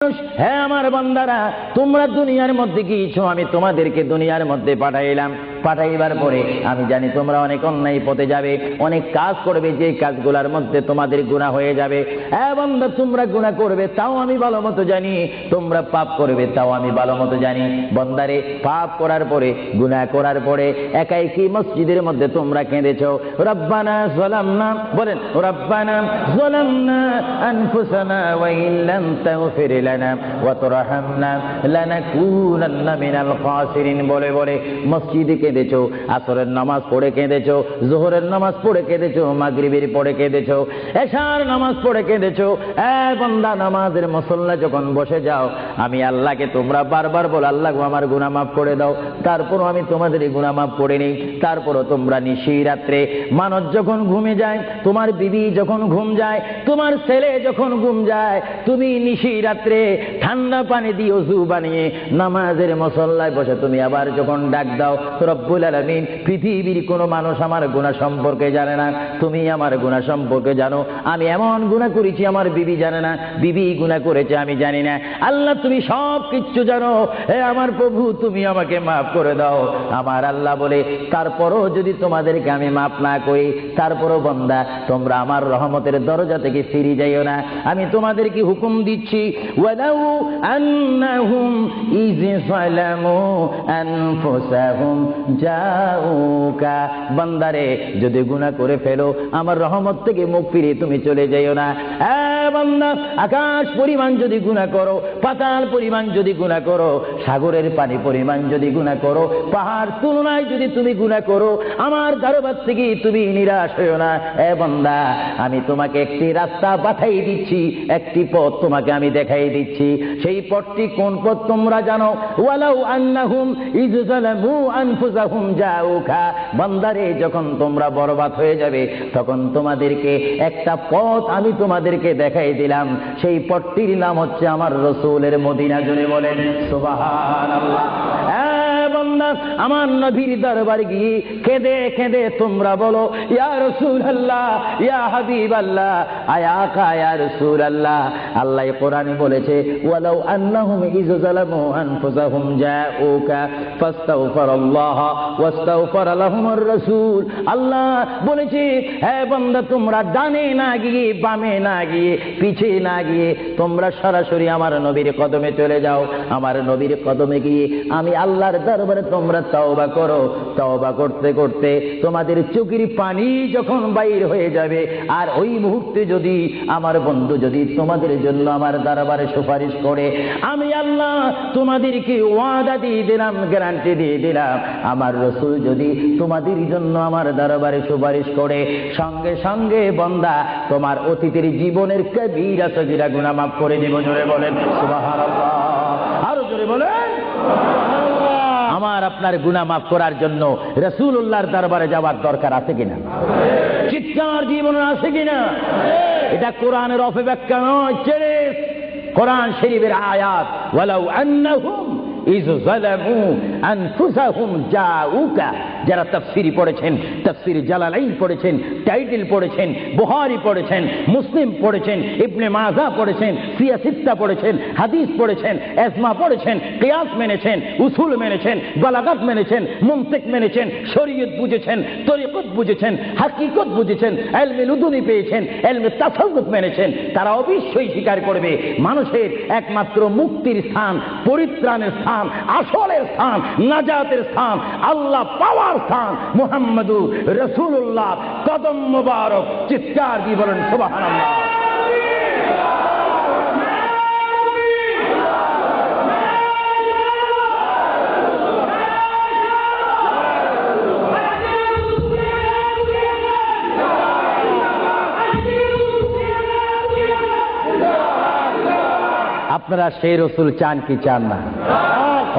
হ্যাঁ আমার বান্দারা, তোমরা দুনিয়ার মধ্যে গিয়েছো, আমি তোমাদেরকে দুনিয়ার মধ্যে পাঠাইলাম। পাঠাইবার পরে আমি জানি তোমরা অনেক অন্যায় পথে যাবে, অনেক কাজ করবে, যে কাজগুলোর মধ্যে তোমাদের গুনাহ হয়ে যাবে। হ্যাঁ বান্দা, তোমরা গুনাহ করবে তাও আমি ভালো মতো জানি, তোমরা পাপ করবে তাও আমি ভালো মতো জানি। বান্দারে, পাপ করার পরে, গুনাহ করার পরে একাই কি মসজিদের মধ্যে তোমরা কেঁদেছো, রব্বানা যালামনা, বলেন রব্বানা যালামনা আনফুসানা ওয়া ইল্লাম তাগফির লানা ওয়া তুরহামনা লানাকুনান্না মিনাল খাসিরিন বলে বলে মসজিদে কেঁদেছো, আসরের নামাজ পড়ে কেঁদেছো, যোহরের নামাজ পড়ে কেঁদেছো, মাগরিবের পড়ে কেঁদেছো, এশার নামাজ পড়ে কেঁদেছো। বান্দা, নামাজের মুসল্লা যখন বসে যাও, আমি আল্লাহকে তোমরা বারবার বলো, আল্লাহ আমার গুনাহ মাফ করে দাও। তারপরও আমি তোমাদের গুনাহ মাফ করে নিই। তারপরও তোমরা নিশি রাত্রে, মানুষ যখন ঘুমে যায়, তোমার বিবি যখন ঘুম যায়, তোমার ছেলে যখন ঘুম যায়, তুমি নিশি রাত্রে ঠান্ডা পানি দিয়ে ওযু বানিয়ে নামাজের মুসল্লায় বসে তুমি আবার যখন ডাক দাও, রব্বুল আলামিন, পৃথিবীর কোনো মানুষ আমার গুনাহ সম্পর্কে জানে না, তুমি আমার গুনাহ সম্পর্কে জানো। আমি এমন গুনাহ করেছি আমার বিবি জানে না, বিবি গুনাহ করেছে আমি জানি না। আল্লাহ, তুমি সব কিচ্ছু জানো। হে আমার প্রভু, তুমি আমাকে মাফ করে দাও। আমার আল্লাহ বলে, তারপরও যদি তোমাদেরকে আমি মাফ না করি, তারপরও বান্দা, তোমরা আমার রহমতের দরজা থেকে ফিরে যাইও না। আমি তোমাদেরকে হুকুম দিচ্ছি, ওয়ালাউ আন্নাহুম ইয যালামু আনফুসাহুম জাউকা, বান্দারে, যদি গুনাহ করে ফেলো, আমার রহমত থেকে মুখ ফিরিয়ে তুমি চলে যাইও না। বান্দা, আকাশ পরিমাণ যদি গুনাহ করো, পাতাল পরিমাণ যদি গুনাহ করো, সাগরের পানি পরিমাণ যদি গুনাহ করো, পাহাড় তুলনায় যদি তুমি গুনাহ করো, আমার দরবার থেকে তুমি নিরাশ হইও না। বান্দা, আমি তোমাকে একটি রাস্তা পাঠাই দিচ্ছি, একটি পথ তোমাকে আমি দেখাই দিচ্ছি। সেই পথটি কোন পথ তোমরা জানো? ওয়ালাউ আন্নাহুম ইয যালামু আনফুসাহুম জাউকা, বান্দারে, যখন তোমরা বরবাদ হয়ে যাবে, তখন তোমাদেরকে একটা পথ আমি তোমাদেরকে দেখাই দিলাম। সেই পথটির নাম হচ্ছে আমার রাসূলের মদিনা। জুড়ে বলেন সুবহানাল্লাহ। বান্দা, আমার নবীর দরবারে গিয়ে কেঁদে কেঁদে তোমরা বলো, ইয়া রাসূলুল্লাহ, ইয়া হাবিবাল্লাহ, আয়া কা ইয়া রাসূলুল্লাহ। আল্লাহ কোরআনে বলেছে, ওয়ালাউ আন্নাহুম ইয যালামু আনফুসাহুম জাউকা ফাস্তাগফিরুল্লাহ ওয়াস্তাগফার লাহুমুর রাসূল। আল্লাহ বলেছে, হে বান্দা, তোমরা ডানে না গিয়ে, বামে না গিয়ে, পিছে না গিয়ে, তোমরা সরাসরি আমার নবীর কদমে চলে যাও। আমার নবীর কদমে গিয়ে আমি আল্লাহর দরবারে তোমরা তওবা করো। তওবা করতে করতে তোমাদের চোখের পানি যখন বাইর হয়ে যাবে, আর ওই মুহূর্তে যদি আমার বন্ধু যদি তোমাদের জন্য আমার দরবারে সুপারিশ করে, আমি আল্লাহ তোমাদেরকে ওয়াদা দিয়ে দিলাম, গ্যারান্টি দিয়ে দিলাম, আমার রাসূল যদি তোমাদের জন্য আমার দরবারে সুপারিশ করে, সঙ্গে সঙ্গে বান্দা, তোমার অতীতের জীবনের কবিরা সগীরা গুনাহ মাফ করে দেব। জোরে বলেন সুবহানাল্লাহ। আরো জোরে বলেন। আমার আপনার গুনাহ মাফ করার জন্য রাসূলুল্লাহর দরবারে যাওয়ার দরকার আছে কিনা? চিৎকার জীবন আছে কিনা? এটা কোরআনের অপব্যাখ্যা নয়, কোরআন শরীফের আয়াত। ওয়ালাউ আন্নাহুম ইয যালামু আনফুসাহুম জাউকা, যারা তাফসীরি পড়েছেন, তাফসীর জালালাইন পড়েছেন, টাইটেল পড়েছেন, বুখারী পড়েছেন, মুসলিম পড়েছেন, ইবনে মাজাহ পড়েছেন, সিয়াসিত্তা পড়েছেন, হাদিস পড়েছেন, ইজমা পড়েছেন, কিয়াস মেনেছেন, উসুল মেনেছেন, বালাগাত মেনেছেন, মুনতিক মেনেছেন, শরীয়ত বুঝেছেন, তরিকত বুঝেছেন, হাকিকত বুঝেছেন, ইলমে লুদুনি পেয়েছেন, ইলমে তাসাউফ মেনেছেন, তারা অবশ্যই স্বীকার করবে মানুষের একমাত্র মুক্তির স্থান, পরিত্রাণের স্থান, আসলের স্থান, নাজাতের স্থান, আল্লাহ পাওয়ার স্থান মুহাম্মদুর রাসূলুল্লাহ কদম মুবারক। চিৎকার দিয়ে বলেন সুবহানাল্লাহ। আপনারা সেই রাসূল চান কি চান না?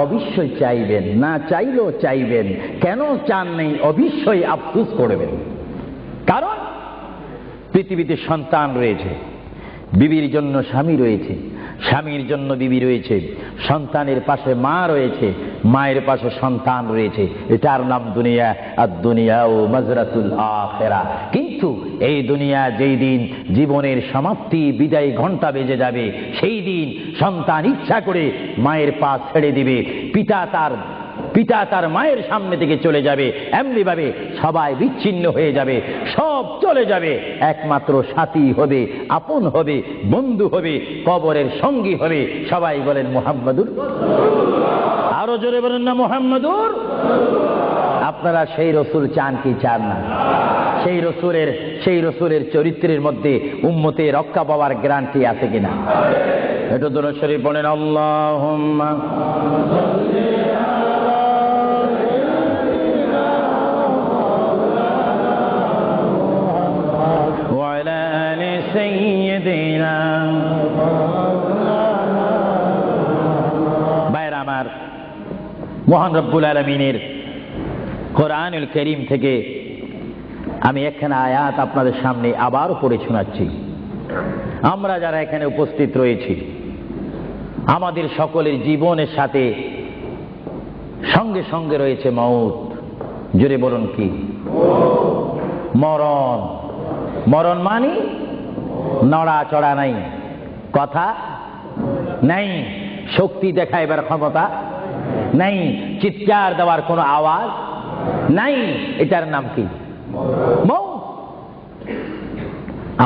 অবশ্যই চাইবেন, না চাইলেও চাইবেন। কেন চান নেই? অবশ্যই আফসোস করবেন। কারণ পৃথিবীতে সন্তান রয়েছে, বিবির জন্য স্বামী রয়েছে, স্বামীর জন্য বিবি রয়েছে, সন্তানের পাশে মা রয়েছে, মায়ের পাশে সন্তান রয়েছে। এটার নাম দুনিয়া। আর দুনিয়া ও মাজরাতুল আখিরা। কিন্তু কিন্তু এই দুনিয়া যেই দিন জীবনের সমাপ্তি বিদায় ঘণ্টা বেজে যাবে, সেই দিন সন্তান ইচ্ছা করে মায়ের পা ছেড়ে দিবে, পিতা তার মায়ের সামনে থেকে চলে যাবে, এমনি ভাবে সবাই বিচ্ছিন্ন হয়ে যাবে, সব চলে যাবে, একমাত্র সাথী হবে, আপন হবে, বন্ধু হবে, কবরের সঙ্গী হবে। সবাই বলেন মুহাম্মাদুর, আরো জোরে বলেন না মুহাম্মাদুর। আপনারা সেই রসুল চান কি চান না? সেই রসুলের চরিত্রের মধ্যে উম্মতে রক্ষা পাওয়ার গ্যারান্টি আছে কিনা? একটু দরুদ শরীফ পড়েন, আল্লাহুম্মা ভাইরা আমার, মহান রব্বুল আলামিনের কোরআনুল কারীম থেকে আমি একখানা আয়াত আপনাদের সামনে আবার পড়ে শোনাচ্ছি। আমরা যারা এখানে উপস্থিত রয়েছি, আমাদের সকলের জীবনের সাথে সঙ্গে সঙ্গে রয়েছে মওত। জোরে বলুন কি? মরণ। মরণ মানে নড়াচড়া নাই, কথা নাই, শক্তি দেখাইবার ক্ষমতা নাই, চিৎকার দেওয়ার কোনো আওয়াজ নাই। এটার নাম কি? মওত।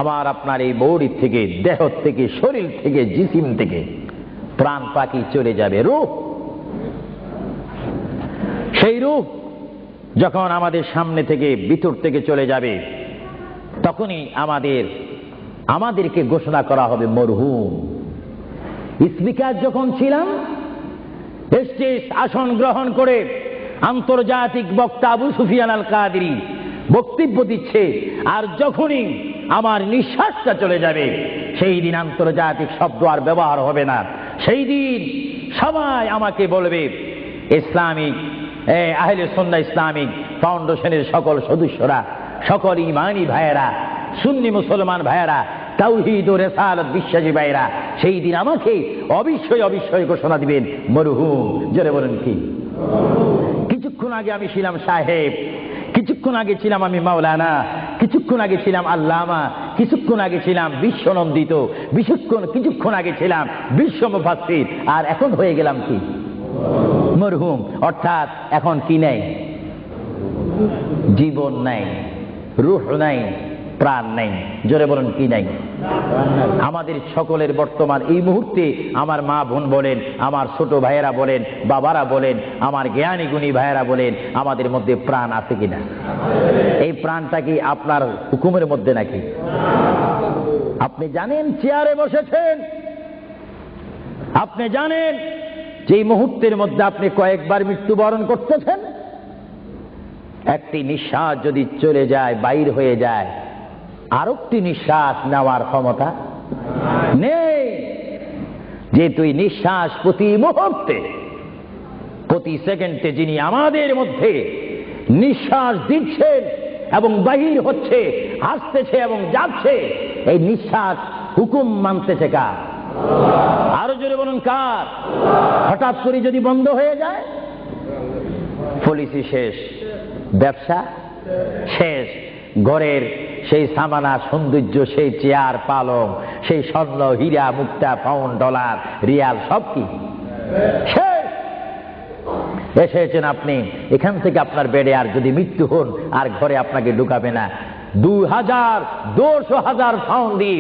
আমার আপনার এই বডি থেকে, দেহ থেকে, শরীর থেকে, জিসিম থেকে প্রাণ পাখি চলে যাবে, রূহ। সেই রূহ যখন আমাদের সামনে থেকে, ভিতর থেকে চলে যাবে, তখনই আমাদেরকে ঘোষণা করা হবে মরহুম। স্পিকার যখন ছিলাম, স্টেজ আসন গ্রহণ করে আন্তর্জাতিক বক্তা আবু সুফিয়ান আল কাদেরী বক্তব্য দিচ্ছে, আর যখনই আমার নিঃশ্বাসটা চলে যাবে, সেই দিন আন্তর্জাতিক শব্দ আর ব্যবহার হবে না। সেই দিন সবাই আমাকে বলবে, ইসলামিক আহলে সুন্নাহ ইসলামিক ফাউন্ডেশনের সকল সদস্যরা, সকল ইমানি ভাইয়েরা, সুন্নি মুসলমান ভাইয়েরা, তাওহীদ ও রিসালাত বিশ্বাসী ভাইয়েরা, সেই দিন আমাকে অবশ্যই ঘোষণা দিবেন মরহুম। জোরে বলেন কি? কিছুক্ষণ আগে আমি ছিলাম সাহেব, কিছুক্ষণ আগে ছিলাম আমি মাওলানা, কিছুক্ষণ আগে ছিলাম আল্লামা, কিছুক্ষণ আগে ছিলাম বিশ্বনন্দিত, কিছুক্ষণ আগে ছিলাম বিশ্ব মুফাসসির, আর এখন হয়ে গেলাম কি? মরহুম। অর্থাৎ এখন কি নাই? জীবন নাই, রূহ নাই, প্রাণ নাই। জোরে বলেন কি নাই? আমাদের সকলের বর্তমান এই মুহূর্তে আমার মা বোন বলেন, আমার ছোট ভাইয়েরা বলেন, বাবারা বলেন, আমার জ্ঞানী গুণী ভাইয়েরা বলেন, আমাদের মধ্যে প্রাণ আছে কিনা? এই প্রাণটা কি আপনার হুকুমের মধ্যে নাকি? আপনি জানেন চেয়ারে বসেছেন, আপনি জানেন যে এই মুহূর্তের মধ্যে আপনি কয়েকবার মৃত্যুবরণ করতেছেন। একটি নিঃশ্বাস যদি চলে যায়, বাইর হয়ে যায়, আরেকটি নিঃশ্বাস নেওয়ার ক্ষমতা নেই। যে তুই নিঃশ্বাস প্রতি মুহূর্তে, প্রতি সেকেন্ডে যিনি আমাদের মধ্যে নিঃশ্বাস দিচ্ছেন এবং বাহির হচ্ছে, আসতেছে এবং যাচ্ছে, এই নিঃশ্বাস হুকুম মানতেছে কার? আরো জোরে বলুন কার? হঠাৎ করে যদি বন্ধ হয়ে যায়, পলিসি শেষ, ব্যবসা শেষ, ঘরের সেই সামানা সৌন্দর্য, সেই চেয়ার পালং, সেই স্বর্ণ হীরা মুক্তা পাউন্ড ডলার রিয়াল সব কি শেষ। এসেছেন আপনি, এখান থেকে আপনার বেডে আর যদি মৃত্যু হন, আর ঘরে আপনাকে ঢুকাবে না। 2,000 পাউন্ড দিয়ে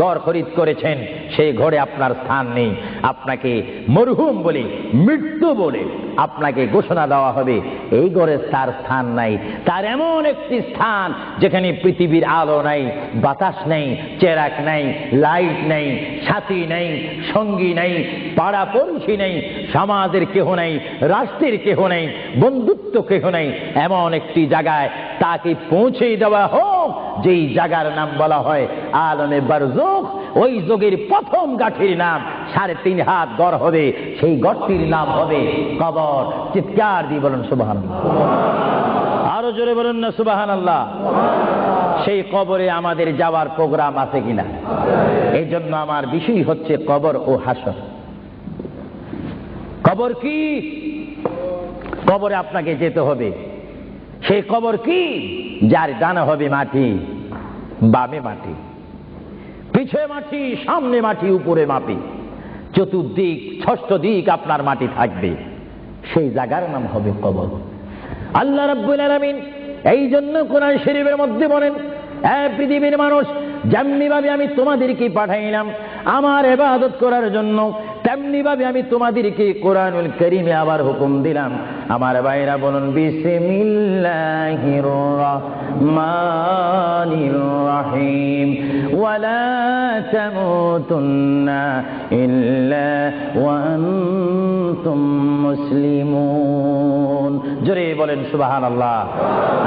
ঘর খরিদ করেছেন, সেই ঘরে আপনার স্থান নেই। আপনাকে মরহুম বলে, মৃত্যু বলে আপনাকে ঘোষণা দেওয়া হবে, এই ঘরে তার স্থান নাই। তার এমন একটি স্থান যেখানে পৃথিবীর আলো নাই, বাতাস নেই, চেরাক নাই, লাইট নেই, সাথী নেই, সঙ্গী নেই, পাড়া পড়শি নেই, সমাজের কেহ নেই, রাষ্ট্রের কেহ নেই, বন্ধুত্ব কেহ নেই। এমন একটি জায়গায় তাকে পৌঁছে দেওয়া হোক, যেই জায়গার নাম বলা হয় আলমে বারজুখ। ওই যোগের প্রথম গাঠির নাম 3.5 হাত গড় হবে, সেই গড়টির নাম হবে কবর। চিৎকার দিয়ে বলুন সুবহানাল্লাহ। আরো জোরে বলুন না সুবহানাল্লাহ। সেই কবরে আমাদের যাওয়ার প্রোগ্রাম আছে কিনা? এই জন্য আমার বিষয় হচ্ছে কবর ও হাসর। কবর কি? কবরে আপনাকে যেতে হবে। সেই কবর কি? যার ডানা হবে মাটি, বামে মাটি, পিছে মাটি, সামনে মাটি, উপরে মাটি, চতুর্দিক ষষ্ঠ দিক আপনার মাটি থাকবে। সেই জায়গার নাম হবে কবর। আল্লাহ রাব্বুল আলামিন এই জন্য কোরআন শরীফের মধ্যে বলেন, পৃথিবীর মানুষ, যেমনি ভাবে আমি তোমাদেরকে পাঠাইলাম আমার ইবাদত করার জন্য, তেমনি ভাবে আমি তোমাদেরকে কোরআনুল কারীমে আবার হুকুম দিলাম। আমার ভাইরা বলুন, বিসমিল্লাহির রাহমানির রাহিম, ওয়ালা তামুতুন্না ইল্লা ওয়া আনতুম মুসলিমুন। জোরে বলেন সুবহানাল্লাহ।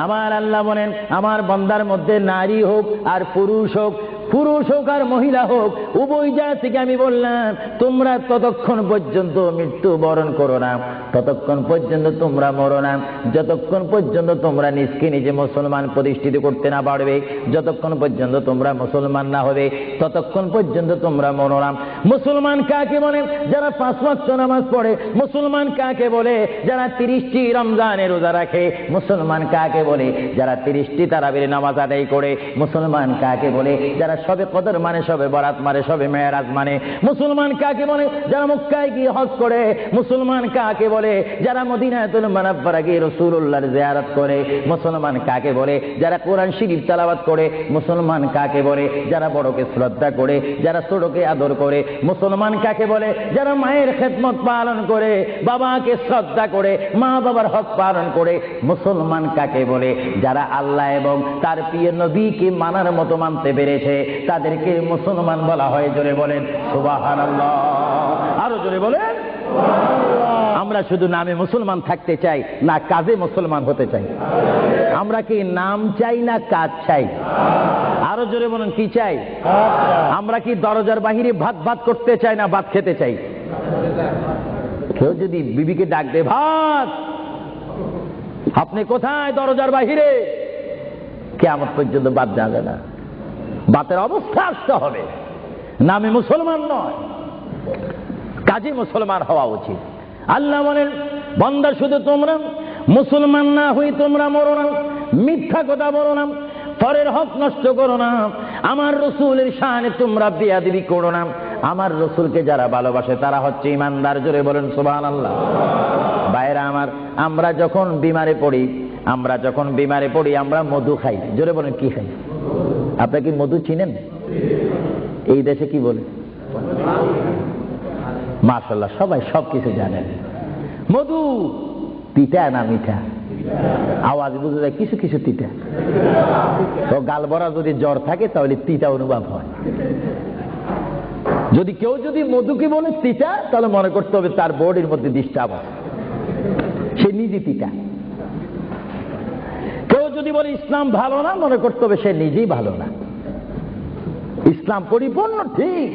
আমার আল্লাহ বলেন, আমার বান্দার মধ্যে নারী হোক আর পুরুষ হোক, পুরুষ হোক আর মহিলা হোক, উভয় জায়গা থেকে আমি বললাম, তোমরা ততক্ষণ পর্যন্ত মৃত্যু বরণ করো না, ততক্ষণ পর্যন্ত তোমরা মরো না, যতক্ষণ পর্যন্ত তোমরা নিজকে নিজে মুসলমান প্রতিষ্ঠিত করতে না পারবে, যতক্ষণ পর্যন্ত তোমরা মুসলমান না হবে, ততক্ষণ পর্যন্ত তোমরা মরো না। মুসলমান কাকে বলে? যারা 5 ওয়াক্ত নামাজ পড়ে। মুসলমান কাকে বলে? যারা 30টি রমজানের রোজা রাখে। মুসলমান কাকে বলে? যারা 30টি তারাবির নামাজ আদায় করে। মুসলমান কাকে বলে? যারা সবে কদর মানে, সবে বরাত মানে, সবে মেরাজ মানে। মুসলমান কাকে বলে? যারা মক্কায় গিয়ে হজ করে। মুসলমান কাকে বলে? যারা মদিনাতুল মুনাওয়ারা গিয়ে রাসূলুল্লাহর জিয়ারত করে। মুসলমান কাকে বলে? যারা কোরআন শরীফ তেলাওয়াত করে। মুসলমান কাকে বলে? যারা বড়কে শ্রদ্ধা করে, যারা ছোটকে আদর করে। মুসলমান কাকে বলে? যারা মায়ের খেদমত পালন করে, বাবাকে শ্রদ্ধা করে, মা বাবার হক পালন করে। মুসলমান কাকে বলে? যারা আল্লাহ এবং তার প্রিয় নবীকে মানার মতো মানতে পেরেছে, তাদেরকে মুসলমান বলা হয়। জোরে বলেন সুবহানাল্লাহ। আরো জোরে বলেন সুবহানাল্লাহ। আমরা শুধু নামে মুসলমান থাকতে চাই না কাজে মুসলমান হতে চাই? আমরা কি নাম চাই না কাজ চাই? আরো জোরে বলেন, কি চাই? আমরা কি দরজার বাহিরে ভাত ভাত করতে চাই না ভাত খেতে চাই? কেউ যদি বিবিকে ডাক দে, ভাত, আপনি কোথায়? দরজার বাহিরে। কিয়ামত পর্যন্ত ভাত যাবে না। বাতের অবস্থা আসতে হবে। নামে মুসলমান নয়, কাজে মুসলমান হওয়া উচিত। আল্লাহ বলেন, বান্দা শুধু তোমরা মুসলমান না হই তোমরা মরো না, মিথ্যা কথা বলো না, পরের হক নষ্ট করো না, আমার রসুলের শানে তোমরা বেয়াদবি করো না। আমার রসুলকে যারা ভালোবাসে তারা হচ্ছে ইমানদার। জোরে বলেন সুবহানাল্লাহ। ভাইরা আমার, আমরা যখন বিমারে পড়ি, আমরা মধু খাই। জোরে বলেন, কি খাই? আপনারা কি মধু চিনেন? এই দেশে কি বলে? মাশাআল্লাহ, সবাই সবকিছু জানেন। মধু তিতা না মিঠা? আওয়াজ বুঝে যায় কিছু কিছু তিতা। তো গাল ভরা যদি জ্বর থাকে তাহলে তিতা অনুভব হয়। যদি কেউ মধুকে বলে তিতা, তাহলে মনে করতে হবে তার বডির মধ্যে ডিস্টার্ব আছে, সে নিজে তিতা। কেউ যদি বলে ইসলাম ভালো না, মনে করতে হবে সে নিজেই ভালো না। ইসলাম পরিপূর্ণ ঠিক,